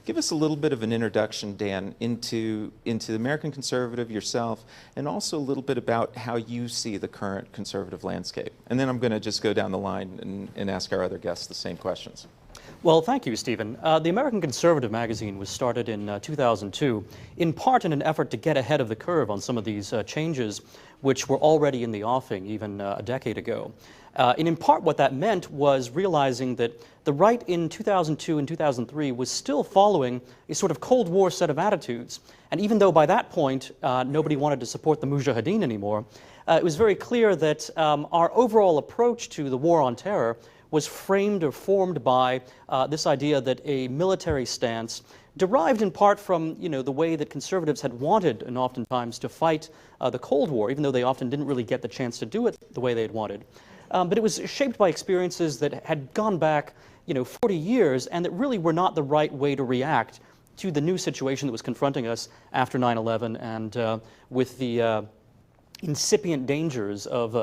Give us a little bit of an introduction, Dan, into the American conservative yourself, and also a little bit about how you see the current conservative landscape. And then I'm going to just go down the line and ask our other guests the same questions. Well, thank you, Stephen. The American Conservative magazine was started in 2002, in part in an effort to get ahead of the curve on some of these changes, which were already in the offing even a decade ago. And in part what that meant was realizing that the right in 2002 and 2003 was still following a sort of Cold War set of attitudes. And even though by that point nobody wanted to support the Mujahideen anymore, it was very clear that our overall approach to the war on terror was framed or formed by this idea that a military stance, derived in part from the way that conservatives had wanted and oftentimes to fight the Cold War, even though they often didn't really get the chance to do it the way they had wanted. But it was shaped by experiences that had gone back 40 years and that really were not the right way to react to the new situation that was confronting us after 9/11 and with the incipient dangers of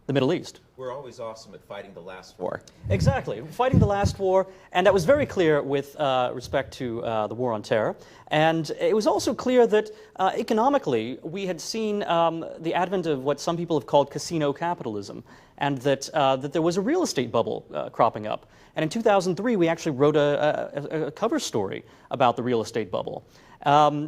the Middle East. We're always awesome at fighting the last war. Exactly, fighting the last war, and that was very clear with respect to the war on terror. And it was also clear that economically we had seen the advent of what some people have called casino capitalism, and that there was a real estate bubble cropping up. And in 2003 we actually wrote a cover story about the real estate bubble.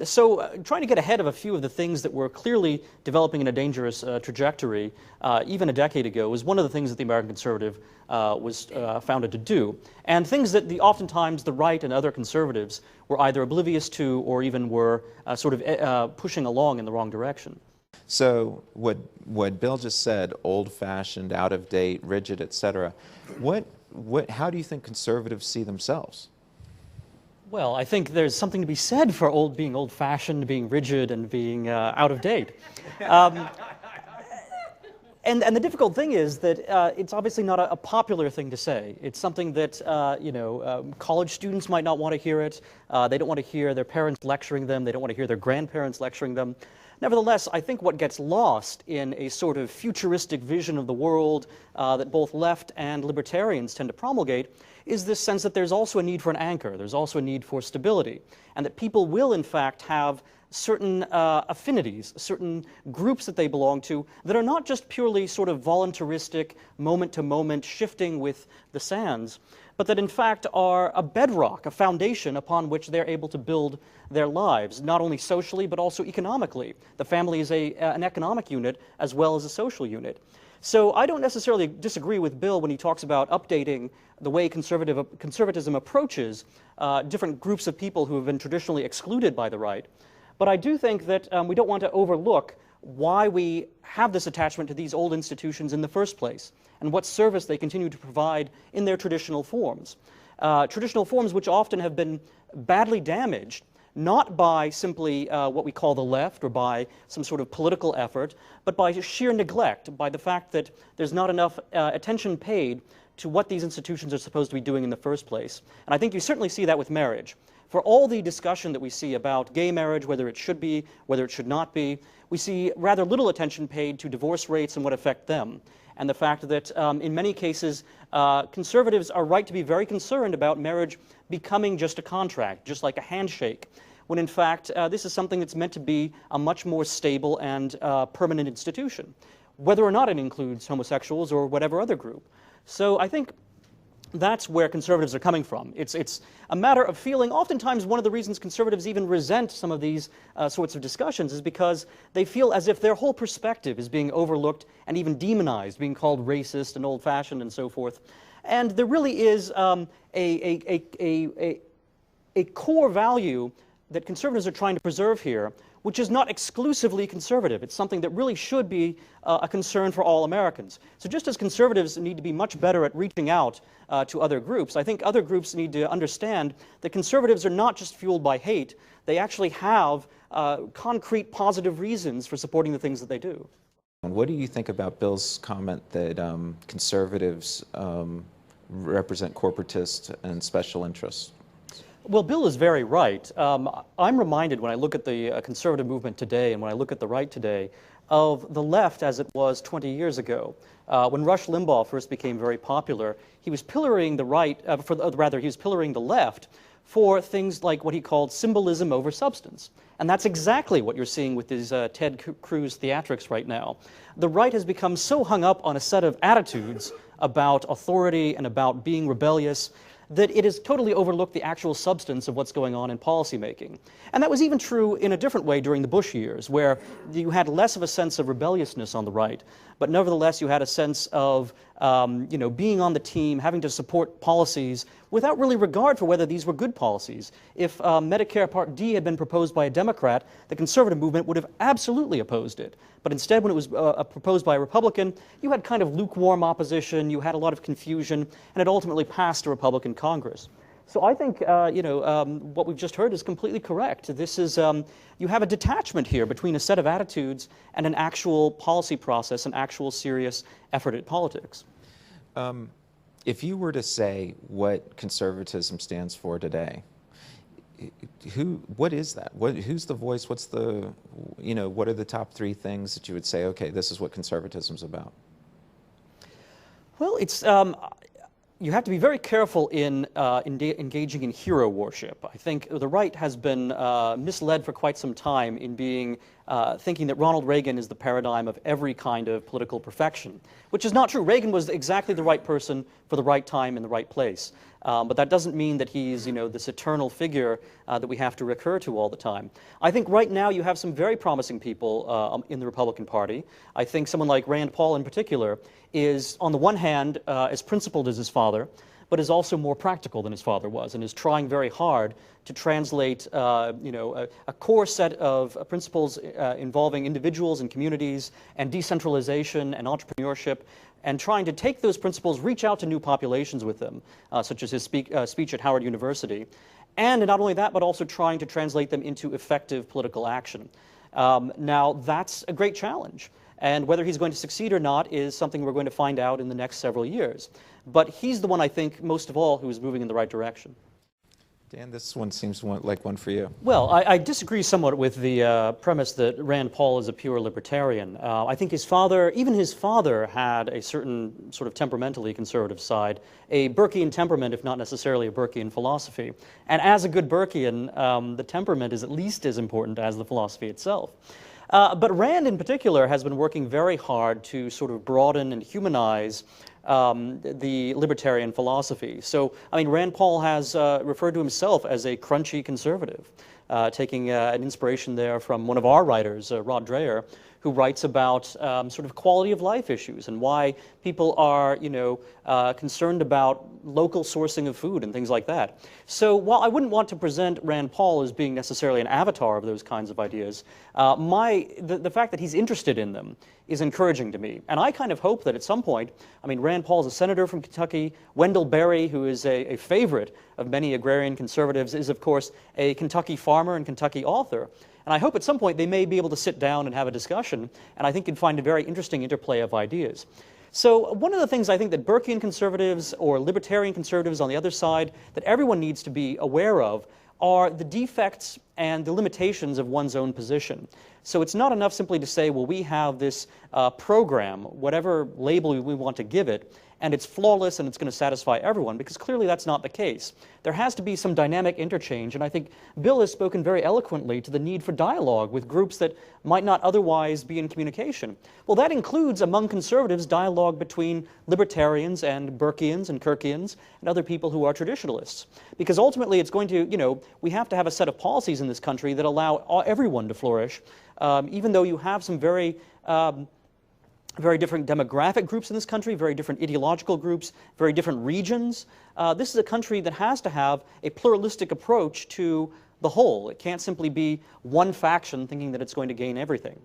So trying to get ahead of a few of the things that were clearly developing in a dangerous trajectory even a decade ago was one of the things that the American Conservative was founded to do, and things that oftentimes the right and other conservatives were either oblivious to or even were sort of pushing along in the wrong direction. So what Bill just said, old-fashioned, out-of-date, rigid, etc., how do you think conservatives see themselves? Well, I think there's something to be said for being old-fashioned, being rigid, and being out of date. And the difficult thing is that it's obviously not a popular thing to say. It's something that college students might not want to hear it. They don't want to hear their parents lecturing them. They don't want to hear their grandparents lecturing them. Nevertheless, I think what gets lost in a sort of futuristic vision of the world that both left and libertarians tend to promulgate is this sense that there's also a need for an anchor, there's also a need for stability, and that people will in fact have certain affinities, certain groups that they belong to that are not just purely sort of voluntaristic, moment-to-moment shifting with the sands, but that in fact are a bedrock, a foundation upon which they're able to build their lives, not only socially but also economically. The family is an economic unit as well as a social unit. So I don't necessarily disagree with Bill when he talks about updating the way conservatism approaches different groups of people who have been traditionally excluded by the right. But I do think that we don't want to overlook why we have this attachment to these old institutions in the first place and what service they continue to provide in their traditional forms. Traditional forms which often have been badly damaged, not by simply what we call the left or by some sort of political effort, but by sheer neglect, by the fact that there's not enough attention paid to what these institutions are supposed to be doing in the first place. And I think you certainly see that with marriage. For all the discussion that we see about gay marriage, whether it should be, whether it should not be, we see rather little attention paid to divorce rates and what affect them. And the fact that in many cases, conservatives are right to be very concerned about marriage becoming just a contract, just like a handshake, when in fact this is something that's meant to be a much more stable and permanent institution, whether or not it includes homosexuals or whatever other group. So I think that's where conservatives are coming from. It's a matter of feeling. Oftentimes one of the reasons conservatives even resent some of these sorts of discussions is because they feel as if their whole perspective is being overlooked and even demonized, being called racist and old-fashioned and so forth. And there really is a core value that conservatives are trying to preserve here, which is not exclusively conservative. It's something that really should be a concern for all Americans. So just as conservatives need to be much better at reaching out to other groups, I think other groups need to understand that conservatives are not just fueled by hate. They actually have concrete positive reasons for supporting the things that they do. What do you think about Bill's comment that conservatives represent corporatists and special interests? Well, Bill is very right. I'm reminded when I look at the conservative movement today and when I look at the right today of the left as it was 20 years ago. When Rush Limbaugh first became very popular, he was pillorying the right, he was pillorying the left for things like what he called symbolism over substance. And that's exactly what you're seeing with these Ted Cruz theatrics right now. The right has become so hung up on a set of attitudes about authority and about being rebellious that it has totally overlooked the actual substance of what's going on in policymaking. And that was even true in a different way during the Bush years, where you had less of a sense of rebelliousness on the right, but nevertheless you had a sense of being on the team, having to support policies without really regard for whether these were good policies. If Medicare Part D had been proposed by a Democrat, the conservative movement would have absolutely opposed it. But instead, when it was proposed by a Republican, you had kind of lukewarm opposition, you had a lot of confusion, and it ultimately passed a Republican Congress. So I think what we've just heard is completely correct. This is, you have a detachment here between a set of attitudes and an actual policy process, an actual serious effort at politics. If you were to say what conservatism stands for today, what is that? Who's the voice? What's the, what are the top three things that you would say, okay, this is what conservatism's about? Well, it's, you have to be very careful in engaging in hero worship. I think the right has been misled for quite some time in being thinking that Ronald Reagan is the paradigm of every kind of political perfection, which is not true. Reagan was exactly the right person for the right time in the right place. But that doesn't mean that he's, this eternal figure that we have to recur to all the time. I think right now you have some very promising people in the Republican Party. I think someone like Rand Paul in particular is, on the one hand, as principled as his father, but is also more practical than his father was, and is trying very hard to translate, a core set of principles involving individuals and communities, and decentralization and entrepreneurship, and trying to take those principles, reach out to new populations with them, such as his speech at Howard University, and not only that, but also trying to translate them into effective political action. Now, that's a great challenge. And whether he's going to succeed or not is something we're going to find out in the next several years. But he's the one, I think, most of all, who is moving in the right direction. Dan, this one seems like one for you. Well, I disagree somewhat with the premise that Rand Paul is a pure libertarian. I think his father, even his father, had a certain sort of temperamentally conservative side, a Burkean temperament, if not necessarily a Burkean philosophy. And as a good Burkean, the temperament is at least as important as the philosophy itself. But Rand in particular has been working very hard to sort of broaden and humanize the libertarian philosophy. So, I mean, Rand Paul has referred to himself as a crunchy conservative, taking an inspiration there from one of our writers, Rod Dreher, who writes about sort of quality of life issues and why people are, concerned about local sourcing of food and things like that. So while I wouldn't want to present Rand Paul as being necessarily an avatar of those kinds of ideas, the fact that he's interested in them is encouraging to me. And I kind of hope that at some point, I mean, Rand Paul's a senator from Kentucky. Wendell Berry, who is a favorite of many agrarian conservatives, is, of course, a Kentucky farmer and Kentucky author. And I hope at some point they may be able to sit down and have a discussion, and I think you'd find a very interesting interplay of ideas. So one of the things I think that Burkean conservatives or libertarian conservatives on the other side that everyone needs to be aware of are the defects and the limitations of one's own position. So it's not enough simply to say, well, we have this program, whatever label we want to give it, and it's flawless and it's going to satisfy everyone, because clearly that's not the case. There has to be some dynamic interchange, and I think Bill has spoken very eloquently to the need for dialogue with groups that might not otherwise be in communication. Well, that includes, among conservatives, dialogue between libertarians and Burkeans and Kirkians and other people who are traditionalists. Because ultimately it's going to, we have to have a set of policies in this country that allow everyone to flourish, even though you have some very different demographic groups in this country, very different ideological groups, very different regions. This is a country that has to have a pluralistic approach to the whole. It can't simply be one faction thinking that it's going to gain everything.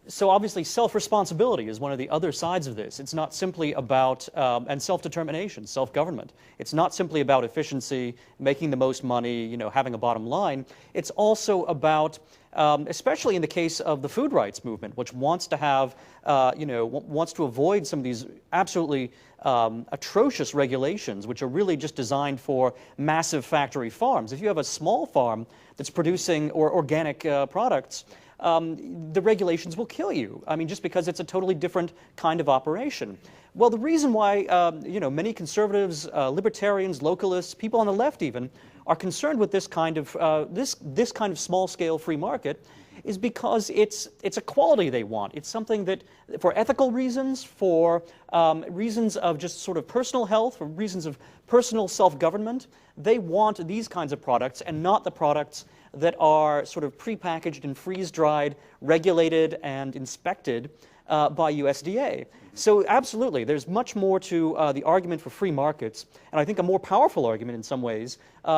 So obviously self-responsibility is one of the other sides of this. It's not simply about, and self-determination, self-government. It's not simply about efficiency, making the most money, having a bottom line. It's also about, especially in the case of the food rights movement, which wants to have, wants to avoid some of these absolutely atrocious regulations, which are really just designed for massive factory farms. If you have a small farm that's producing organic products, the regulations will kill you. I mean, just because it's a totally different kind of operation. Well, the reason why many conservatives, libertarians, localists, people on the left even, are concerned with this kind of this kind of small-scale free market is because it's a quality they want. It's something that, for ethical reasons, for reasons of just sort of personal health, for reasons of personal self-government, they want these kinds of products and not the products that are sort of prepackaged and freeze-dried, regulated and inspected by USDA. So absolutely, there's much more to the argument for free markets, and I think a more powerful argument in some ways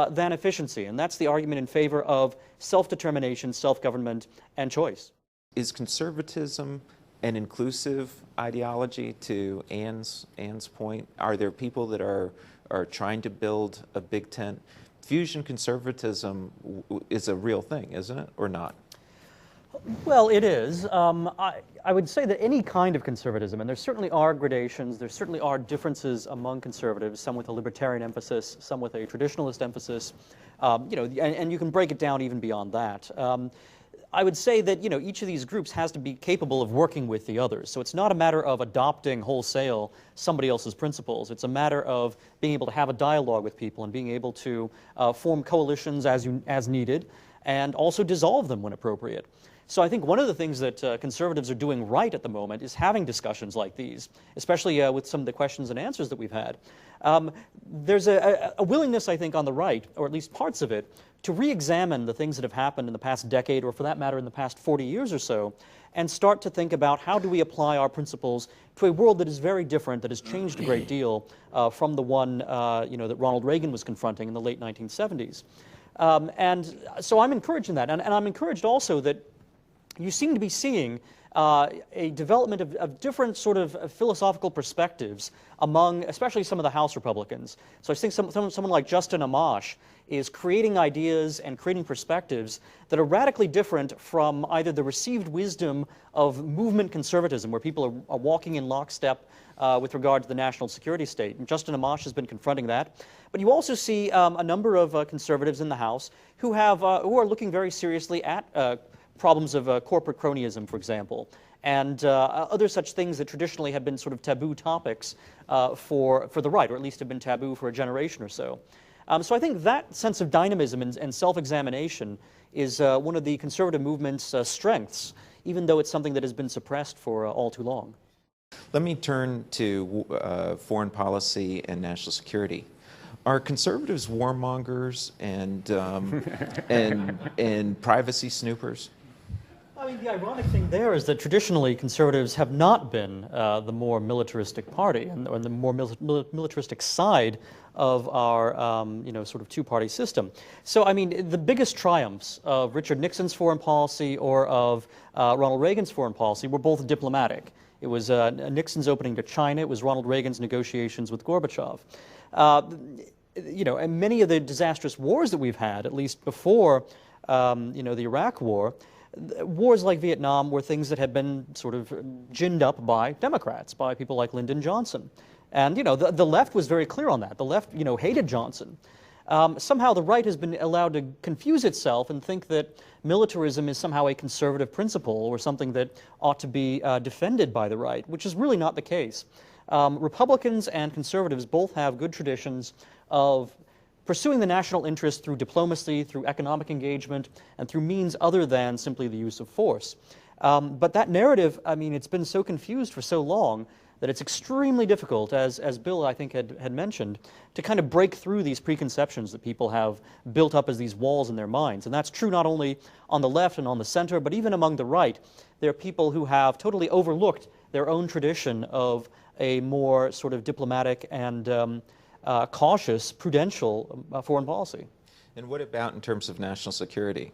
than efficiency, and that's the argument in favor of self-determination, self-government, and choice. Is conservatism an inclusive ideology, to Anne's point? Are there people that are trying to build a big tent? Fusion conservatism is a real thing, isn't it, or not? Well, it is. I would say that any kind of conservatism, and there certainly are gradations, there certainly are differences among conservatives, some with a libertarian emphasis, some with a traditionalist emphasis, and you can break it down even beyond that. I would say that each of these groups has to be capable of working with the others. So it's not a matter of adopting wholesale somebody else's principles. It's a matter of being able to have a dialogue with people and being able to form coalitions as needed, and also dissolve them when appropriate. So I think one of the things that conservatives are doing right at the moment is having discussions like these, especially with some of the questions and answers that we've had. There's a willingness, I think, on the right, or at least parts of it, to re-examine the things that have happened in the past decade, or for that matter in the past 40 years or so, and start to think about how do we apply our principles to a world that is very different, that has changed a great deal from the one that Ronald Reagan was confronting in the late 1970s. And so I'm encouraged in that, and I'm encouraged also that you seem to be seeing a development of different sort of philosophical perspectives among, especially some of the House Republicans. So I think someone like Justin Amash is creating ideas and creating perspectives that are radically different from either the received wisdom of movement conservatism, where people are walking in lockstep with regard to the national security state. And Justin Amash has been confronting that. But you also see a number of conservatives in the House who are looking very seriously at problems of corporate cronyism, for example, and other such things that traditionally have been sort of taboo topics for the right, or at least have been taboo for a generation or so. So I think that sense of dynamism and self-examination is one of the conservative movement's strengths, even though it's something that has been suppressed for all too long. Let me turn to foreign policy and national security. Are conservatives warmongers and privacy snoopers? I mean, the ironic thing there is that traditionally conservatives have not been the more militaristic party, or the more militaristic side of our sort of two-party system. So, I mean, the biggest triumphs of Richard Nixon's foreign policy or of Ronald Reagan's foreign policy were both diplomatic. It was Nixon's opening to China. It was Ronald Reagan's negotiations with Gorbachev. And many of the disastrous wars that we've had, at least before the Iraq War, wars like Vietnam were things that had been sort of ginned up by Democrats, by people like Lyndon Johnson. And, the left was very clear on that. The left, hated Johnson. Somehow the right has been allowed to confuse itself and think that militarism is somehow a conservative principle or something that ought to be defended by the right, which is really not the case. Republicans and conservatives both have good traditions of pursuing the national interest through diplomacy, through economic engagement, and through means other than simply the use of force. But that narrative, I mean, it's been so confused for so long that it's extremely difficult, as Bill, I think, had mentioned, to kind of break through these preconceptions that people have built up as these walls in their minds. And that's true not only on the left and on the center, but even among the right. There are people who have totally overlooked their own tradition of a more sort of diplomatic and cautious, prudential foreign policy. And what about in terms of national security?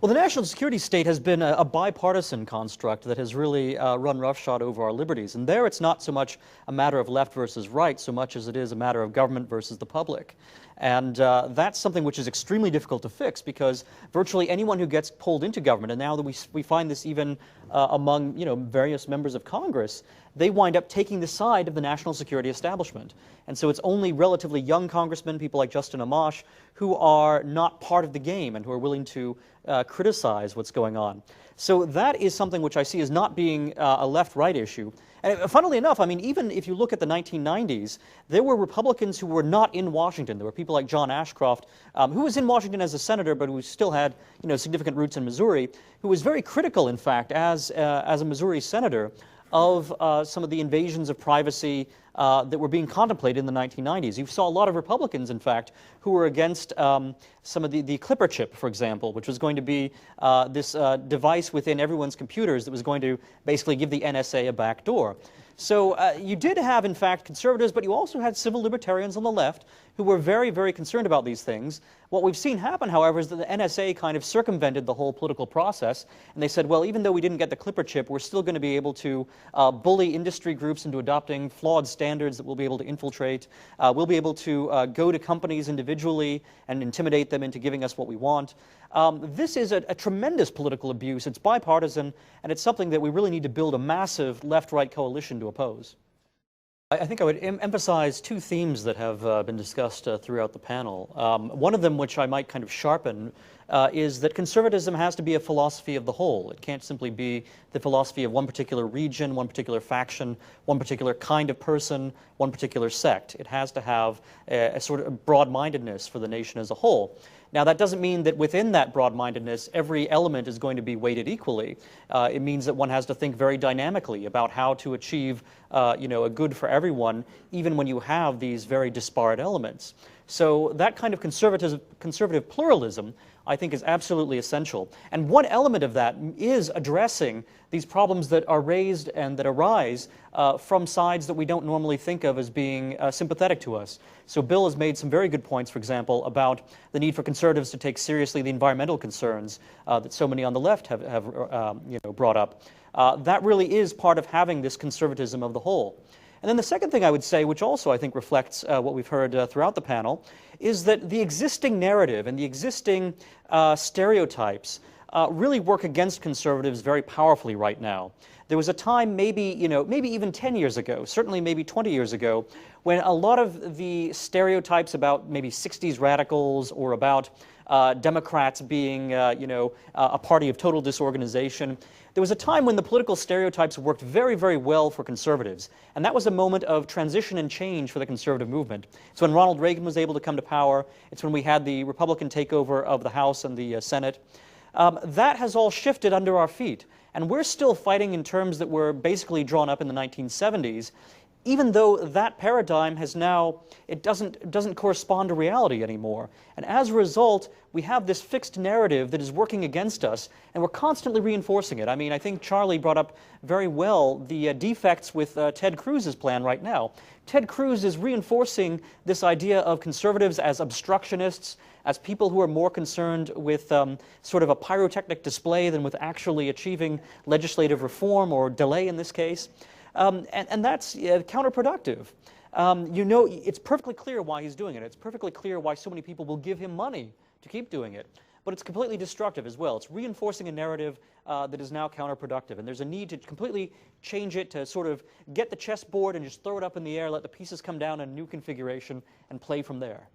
Well, the national security state has been a bipartisan construct that has really run roughshod over our liberties. And there it's not so much a matter of left versus right so much as it is a matter of government versus the public. And that's something which is extremely difficult to fix because virtually anyone who gets pulled into government, and now that we find this even among various members of Congress, they wind up taking the side of the national security establishment. And so it's only relatively young congressmen, people like Justin Amash, who are not part of the game and who are willing to criticize what's going on. So that is something which I see as not being a left-right issue. And funnily enough, I mean, even if you look at the 1990s, there were Republicans who were not in Washington. There were people like John Ashcroft, who was in Washington as a senator, but who still had, significant roots in Missouri, who was very critical, in fact, as a Missouri senator, of some of the invasions of privacy that were being contemplated in the 1990s. You saw a lot of Republicans, in fact, who were against some of the Clipper chip, for example, which was going to be this device within everyone's computers that was going to basically give the NSA a backdoor. So you did have, in fact, conservatives, but you also had civil libertarians on the left who were very, very concerned about these things. What we've seen happen, however, is that the NSA kind of circumvented the whole political process, and they said, well, even though we didn't get the Clipper chip, we're still going to be able to bully industry groups into adopting flawed standards that we'll be able to infiltrate. We'll be able to go to companies individually and intimidate them into giving us what we want. This is a tremendous political abuse. It's bipartisan, and it's something that we really need to build a massive left-right coalition to oppose. I think I would emphasize two themes that have been discussed throughout the panel. One of them, which I might kind of sharpen, is that conservatism has to be a philosophy of the whole. It can't simply be the philosophy of one particular region, one particular faction, one particular kind of person, one particular sect. It has to have a sort of broad-mindedness for the nation as a whole. Now, that doesn't mean that within that broad-mindedness, every element is going to be weighted equally. It means that one has to think very dynamically about how to achieve, a good for everyone, even when you have these very disparate elements. So that kind of conservative pluralism, I think, is absolutely essential. And one element of that is addressing these problems that are raised and that arise from sides that we don't normally think of as being sympathetic to us. So Bill has made some very good points, for example, about the need for conservatives to take seriously the environmental concerns that so many on the left have brought up. That really is part of having this conservatism of the whole. And then the second thing I would say, which also I think reflects what we've heard throughout the panel, is that the existing narrative and the existing stereotypes really work against conservatives very powerfully right now. There was a time, maybe even 10 years ago, certainly maybe 20 years ago, when a lot of the stereotypes about maybe 60s radicals or about Democrats being, a party of total disorganization. There was a time when the political stereotypes worked very, very well for conservatives, and that was a moment of transition and change for the conservative movement. It's when Ronald Reagan was able to come to power. It's when we had the Republican takeover of the House and the Senate. That has all shifted under our feet, and we're still fighting in terms that were basically drawn up in the 1970s, even though that paradigm has now, it doesn't correspond to reality anymore. And as a result, we have this fixed narrative that is working against us, and we're constantly reinforcing it. I mean, I think Charlie brought up very well the defects with Ted Cruz's plan right now. Ted Cruz is reinforcing this idea of conservatives as obstructionists, as people who are more concerned with sort of a pyrotechnic display than with actually achieving legislative reform, or delay in this case. And that's counterproductive. It's perfectly clear why he's doing it. It's perfectly clear why so many people will give him money to keep doing it. But it's completely destructive as well. It's reinforcing a narrative that is now counterproductive. And there's a need to completely change it, to sort of get the chessboard and just throw it up in the air, let the pieces come down in a new configuration, and play from there.